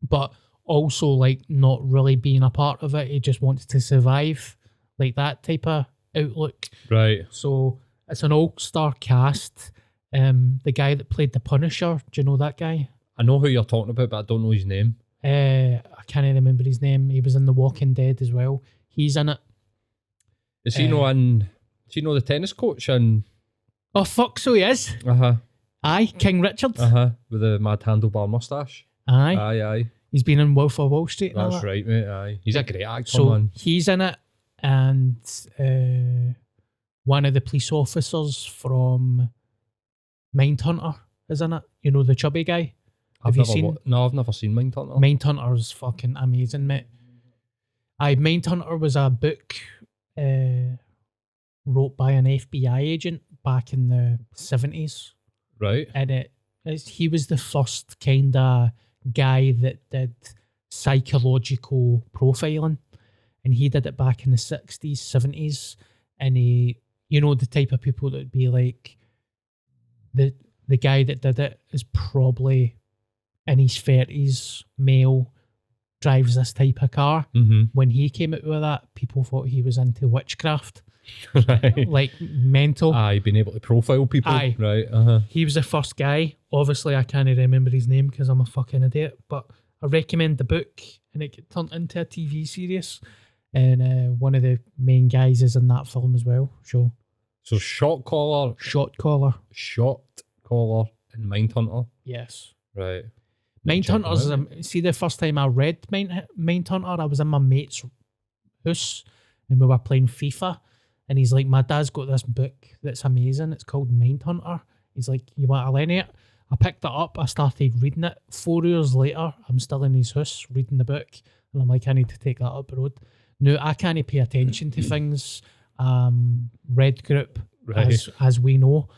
But also like not really being a part of it. He just wants to survive, like that type of outlook. Right. So it's an all-star cast. The guy that played the Punisher, do you know that guy? I know who you're talking about, but I don't know his name. I can't remember his name. He was in The Walking Dead as well. He's in it. Is he the tennis coach and Oh fuck, so he is. Aye, King Richard. with the mad handlebar mustache. Aye. He's been in Wolf of Wall Street. That's right, mate. Aye. He's a great actor, So man. he's in it, and one of the police officers from Mindhunter is in it. You know, the chubby guy. Have you seen? No, I've never seen Mindhunter. Mindhunter is fucking amazing, mate. Mindhunter was a book wrote by an FBI agent back in the 70s. Right. And he was the first kind of guy that did psychological profiling, and he did it back in the 60s, 70s, and he, you know, the type of people that would be like, the guy that did it is probably in his 30s, male, drives this type of car. When he came out with that, people thought he was into witchcraft. Right. Like mental. Being able to profile people. Aye. Right. He was the first guy. Obviously, I can't remember his name because I'm a fucking idiot, but I recommend the book, and it get turned into a TV series. And one of the main guys is in that film as well. So Shot Caller, and Mindhunter. Yes. Right. Mindhunter's, see, the first time I read Mindhunter, I was in my mate's house and we were playing FIFA. And he's like, my dad's got this book that's amazing. It's called Mindhunter. He's like, you want to learn it? I picked it up. I started reading it. 4 years later, I'm still in his house reading the book. And I'm like, I need to take that up the road. Now, I can't pay attention to things. Red group, as we know.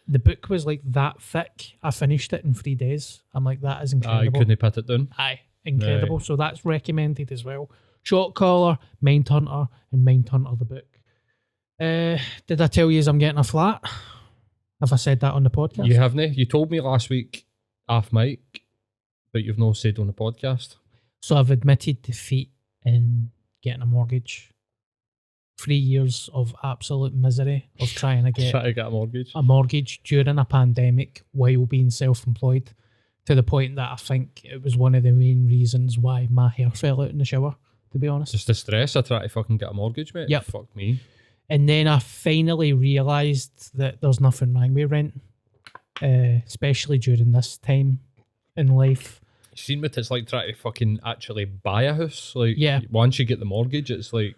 The book was like that thick. I finished it in 3 days. I'm like, that is incredible. I couldn't put it down. Aye, incredible. Right. So that's recommended as well. Shot Caller, Mindhunter, and Mindhunter the book. Did I tell you I'm getting a flat? Have I said that on the podcast? You haven't. You told me last week off mic, but you've not said on the podcast. So I've admitted defeat in getting a mortgage. 3 years of absolute misery of trying to get Try to get a mortgage during a pandemic while being self-employed, to the point that I think it was one of the main reasons why my hair fell out in the shower, to be honest. Just the stress of trying to fucking get a mortgage, mate. Yep. Fuck me. And then I finally realised that there's nothing wrong with rent, especially during this time in life. You seen what it's like trying to fucking actually buy a house? Like, Yeah. once you get the mortgage, it's like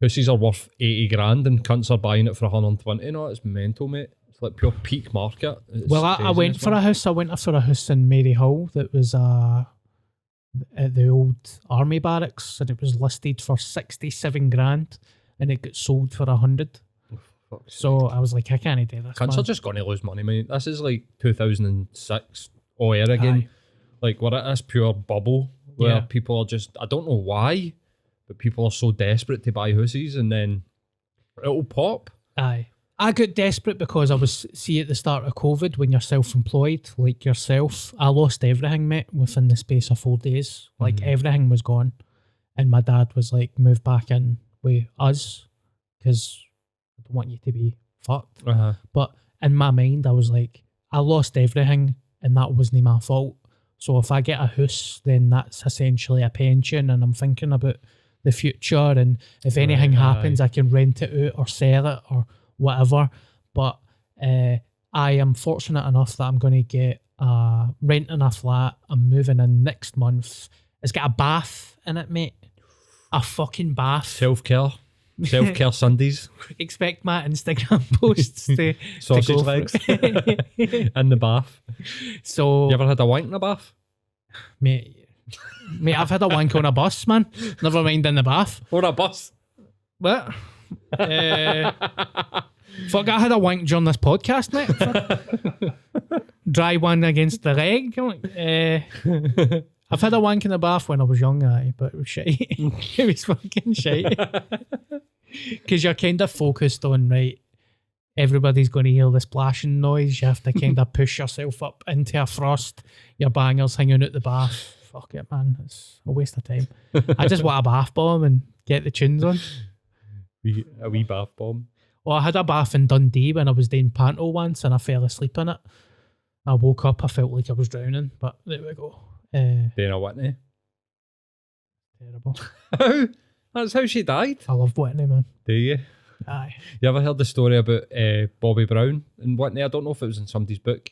houses are worth 80 grand and cunts are buying it for 120. No, it's mental, mate. It's like pure peak market. It's Well, I went for a house. I went for a house in Maryhill that was at the old army barracks, and it was listed for 67 grand, and it got sold for 100. So I was like, I can't do this. Cunts are just going to lose money, mate. This is like 2006 all air again. Aye. Like, we're at this pure bubble where people are just, I don't know why, but people are so desperate to buy houses, and then it'll pop. Aye. I got desperate because I was, see, at the start of COVID, when you're self-employed, like yourself, I lost everything, mate, within the space of 4 days. Like, everything was gone. And my dad was like, move back in with us, because I don't want you to be fucked. But in my mind, I was like, I lost everything, and that wasn't my fault. So if I get a house, then that's essentially a pension, and I'm thinking about the future, and if anything happens, I can rent it out or sell it or whatever. But I am fortunate enough that I'm going to get renting a flat. I'm moving in next month. It's got a bath in it, mate. A fucking bath. Self-care Sundays. Expect my Instagram posts to Sausage to go legs for it. in the bath. So, You ever had a wank in the bath? mate, I've had a wank on a bus, man. Never mind in the bath. Or a bus? What? Fuck, I had a wank during this podcast, mate. Dry one against the leg. I've had a wank in the bath when I was young, but it was shite. It was fucking shite. Because you're kind of focused on, right, everybody's going to hear the splashing noise. You have to kind of push yourself up into a frost. Your banger's hanging out the bath. Fuck it, man. It's a waste of time. I just want a bath bomb and get the tunes on. A wee bath bomb. Well, I had a bath in Dundee when I was doing panto once, and I fell asleep in it. I woke up, I felt like I was drowning, but there we go. Dana Whitney. Terrible. How? That's how she died? I love Whitney, man. Do you? Aye. You ever heard the story about Bobby Brown and Whitney? I don't know if it was in somebody's book,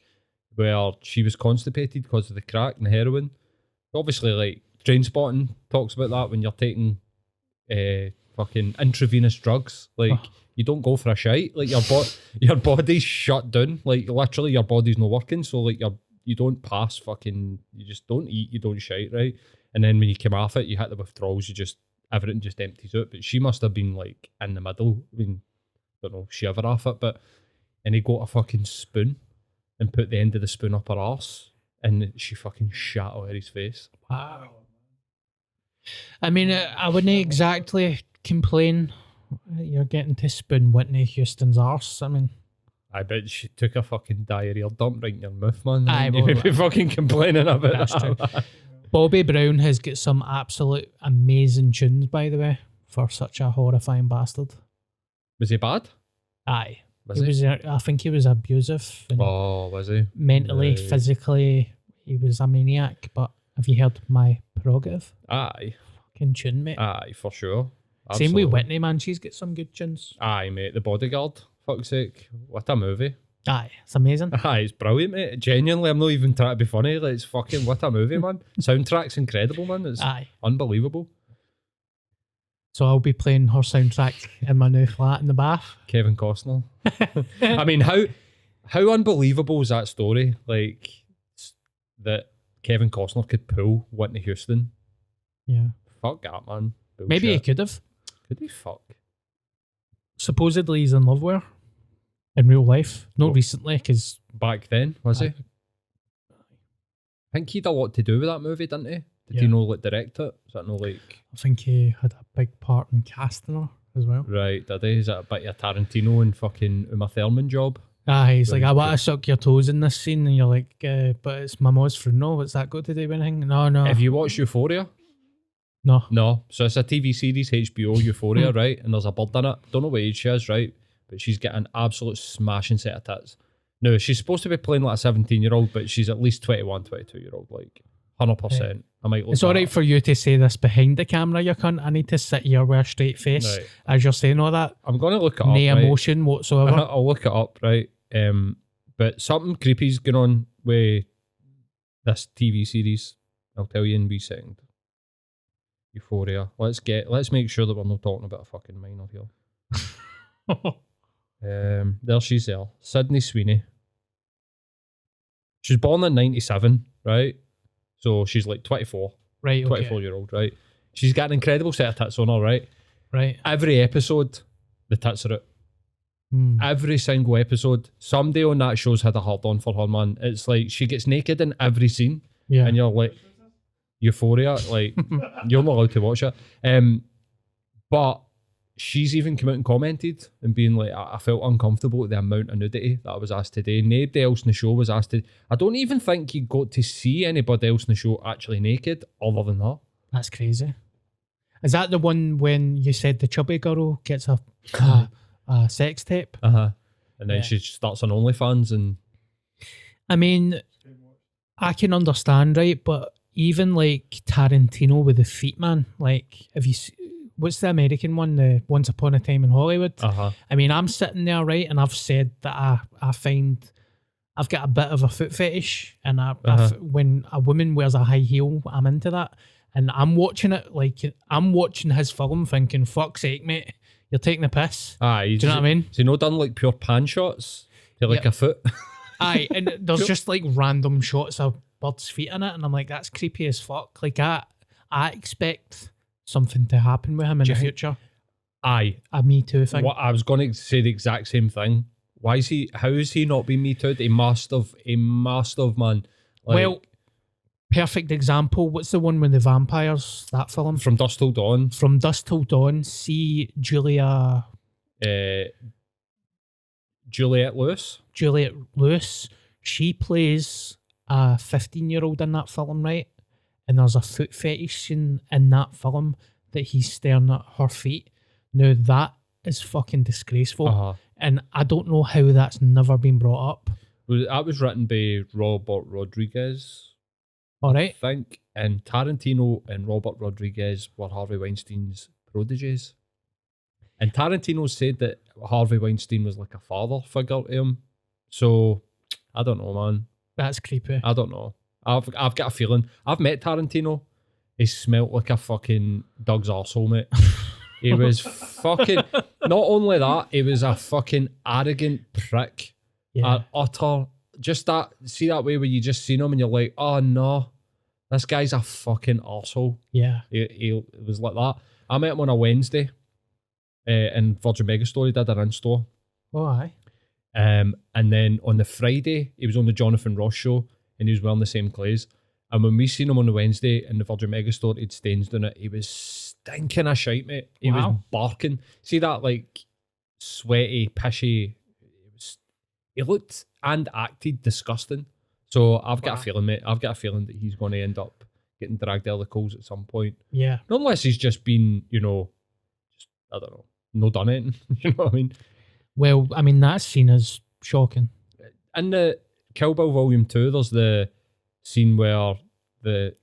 where she was constipated because of the crack and the heroin. Obviously, like, Train Spotting talks about that when you're taking fucking intravenous drugs. Like, you don't go for a shite. Like, your body's shut down. Like, literally, your body's not working. So, like, you don't pass fucking, you just don't eat, you don't shite, right? And then when you come off it, you hit the withdrawals, everything just empties out. But she must have been, like, in the middle. I mean, I don't know if she ever off it, but, and he got a fucking spoon and put the end of the spoon up her arse, and she fucking shat out of his face. Wow. I mean, I wouldn't exactly complain. You're getting to spoon Whitney Houston's arse. I mean, I bet she took a fucking diarrhea dump right in your mouth, man. Aye, You would be fucking complaining about that's that. true. Bobby Brown has got some absolute amazing tunes, by the way, for such a horrifying bastard. Was he bad? Aye. Was He he? was, I think he was abusive. And Oh, was he? mentally, Right. physically, he was a maniac. But have you heard My Prerogative? Aye. Fucking tune, mate. Aye, for sure. Same Absolutely. with Whitney, man. She's got some good tunes. Aye, mate. The Bodyguard. Fuck's sake. What a movie. Aye, it's amazing. Aye, it's brilliant, mate. Genuinely, I'm not even trying to be funny. Like, it's fucking, what a movie, man. Soundtrack's incredible, man. It's Aye. unbelievable. So I'll be playing her soundtrack in my new flat in the bath. Kevin Costner. I mean, how unbelievable is that story? Like, that Kevin Costner could pull Whitney Houston. Yeah. Fuck that, man. Bullshit. Maybe he could have. Could he? Fuck. Supposedly he's in love with her in real life. Not Oh. recently, because Back then, was he? I think he'd a lot to do with that movie, didn't he? Did he Yeah. know, like, direct it? Is that no, like... I think he had a big part in casting her as well. Right, did he? Is that a bit of a Tarantino and fucking Uma Thurman job? Aye, he's like, Very I want good. to suck your toes in this scene, and you're like, but it's my Moz for no. What's that got to do with anything? No. Have you watched Euphoria? No. No. So it's a TV series, HBO, Euphoria, right? And there's a bird in it. Don't know what age she is, right? But she's got an absolute smashing set of tits. No, she's supposed to be playing like a 17-year-old, but she's at least 21, 22-year-old, like 100%. I might look It's all right up. for you to say this behind the camera, you cunt. I need to sit here with a straight face Right. as you're saying all that. I'm going to look it No up, right? emotion whatsoever. I'll look it up, right? But something creepy's going on with this TV series. I'll tell you in a wee second. Euphoria. Let's make sure that we're not talking about a fucking minor here. There she's there. Sydney Sweeney. She's born in 97, right? So she's like 24. Right, okay. 24-year-old, right? She's got an incredible set of tits on her, right? Right. Every episode, the tits are out. Every single episode. Somebody on that show's had a hard on for her, man. It's like she gets naked in every scene. Yeah. And you're like, Euphoria, like, you're not allowed to watch it. But she's even come out and commented and being like, I felt uncomfortable with the amount of nudity that I was asked today. Nobody else in the show was asked to. I don't even think you got to see anybody else in the show actually naked other than her. That's crazy. Is that the one when you said the chubby girl gets a sex tape? And then Yeah. she starts on OnlyFans and. I mean, I can understand, right? But even like Tarantino with the feet, man. Like, what's the American one? The Once Upon a Time in Hollywood. I mean, I'm sitting there, right, and I've said that I find I've got a bit of a foot fetish, and when a woman wears a high heel, I'm into that. And I'm watching it like I'm watching his film, thinking, "Fuck's sake, mate, you're taking the piss." Do you know what I mean? So you know, done like pure pan shots to like a foot. Aye, and there's just like random shots of birds' feet in it, and I'm like, that's creepy as fuck. Like I expect something to happen with him in the future. Aye, A Me Too thing. What I was going to say the exact same thing. How is he not been Me Too'd? He must have, man. Like, Well, perfect example. What's the one with the vampires? That film? From Dusk Till Dawn. From Dusk Till Dawn. See Juliette Lewis. She plays a 15-year-old in that film, right? And there's a foot fetish scene in that film that he's staring at her feet. Now that is fucking disgraceful. And I don't know how that's never been brought up. That was written by Robert Rodriguez. All right. I think. And Tarantino and Robert Rodriguez were Harvey Weinstein's proteges. And Tarantino said that Harvey Weinstein was like a father figure to him. So, I don't know, man. That's creepy. I don't know. I've got a feeling. I've met Tarantino. He smelt like a fucking Doug's arsehole, mate. He was fucking... Not only that, he was a fucking arrogant prick. Yeah. An utter... Just that... See that way where you just seen him and you're like, oh no, this guy's a fucking arsehole. Yeah. He was like that. I met him on a Wednesday in Virgin Megastore. He did an in-store. Oh, aye. And then on the Friday, he was on the Jonathan Ross show and he was wearing the same clothes. And when we seen him on the Wednesday in the Virgin Megastore, he'd stains down it. He was stinking of shite, mate. He was barking. See that like sweaty, pishy. He looked and acted disgusting. So I've got a feeling, mate. I've got a feeling that he's going to end up getting dragged out of the coals at some point. Yeah. Not unless he's just been, I don't know, no done anything. You know what I mean? Well, I mean, that scene is shocking. In the Kill Bill Volume 2, there's the scene where the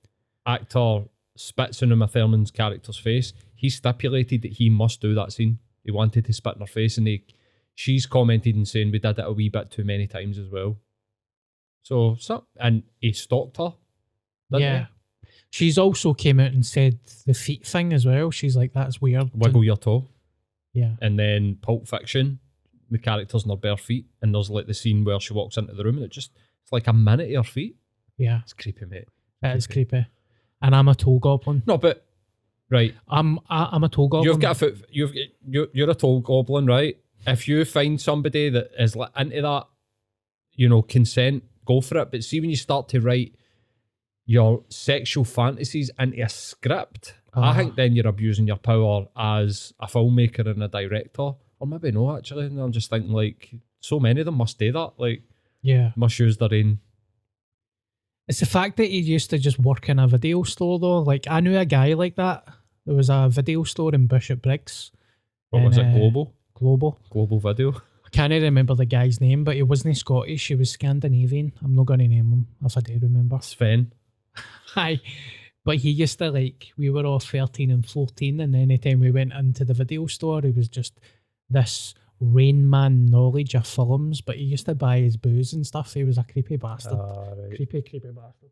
actor spits in Uma Thurman's character's face. He stipulated that he must do that scene. He wanted to spit in her face, and she's commented and saying we did it a wee bit too many times as well. So and he stalked her. Yeah. She's also came out and said the feet thing as well. She's like, that's weird. Wiggle your toe. Yeah. And then Pulp Fiction, the characters in their bare feet, and there's like the scene where she walks into the room and it's like a minute of her feet. Yeah. It's creepy, mate. That is creepy. And I'm a toe goblin. No, but right. I'm a toe goblin. You've got a foot. You're a toe goblin, right? If you find somebody that is like into that, consent, go for it. But see, when you start to write your sexual fantasies into a script, I think then you're abusing your power as a filmmaker and a director. Or maybe no, actually. And I'm just thinking, like, so many of them must do that. Like, yeah, must use their own. It's the fact that he used to just work in a video store though. Like I knew a guy like that. There was a video store in Bishop Briggs. What was it? Global. Global Video. I can't remember the guy's name, but he wasn't Scottish. He was Scandinavian. I'm not going to name him if I do remember. Sven. Hi. But he used to we were all 13 and 14, and anytime we went into the video store, he was just this Rain Man knowledge of films, but he used to buy his booze and stuff. He was a creepy bastard. Right. Creepy bastard.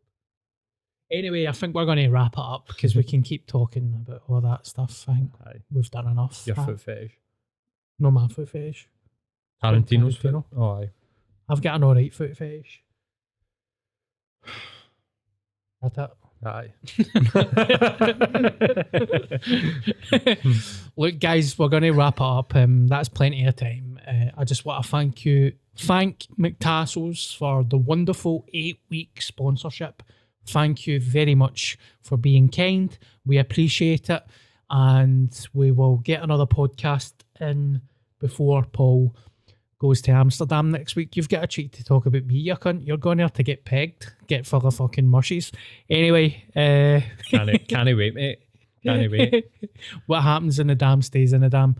Anyway, I think we're going to wrap it up because we can keep talking about all that stuff. I think we've done enough. Your foot fetish. No, my foot fetish. Tarantino's Tarantino. foot? Oh, aye. I've got an alright foot fetish. That's it. Aye. Look, guys, we're going to wrap it up. That's plenty of time. I just want to thank McTassels for the wonderful 8-week sponsorship. Thank you very much for being kind. We appreciate it. And we will get another podcast in before Paul goes to Amsterdam next week. You've got a treat to talk about me, you cunt. You're going there to get pegged, get full of fucking mushies. Anyway, can't wait, mate. Can't wait. What happens in the dam stays in the dam.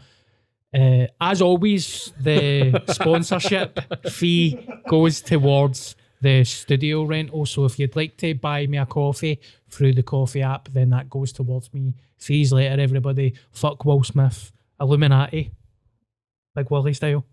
As always, the sponsorship fee goes towards the studio rental. So if you'd like to buy me a coffee through the coffee app, then that goes towards me. See you later, everybody. Fuck Will Smith. Illuminati. Big Willie style.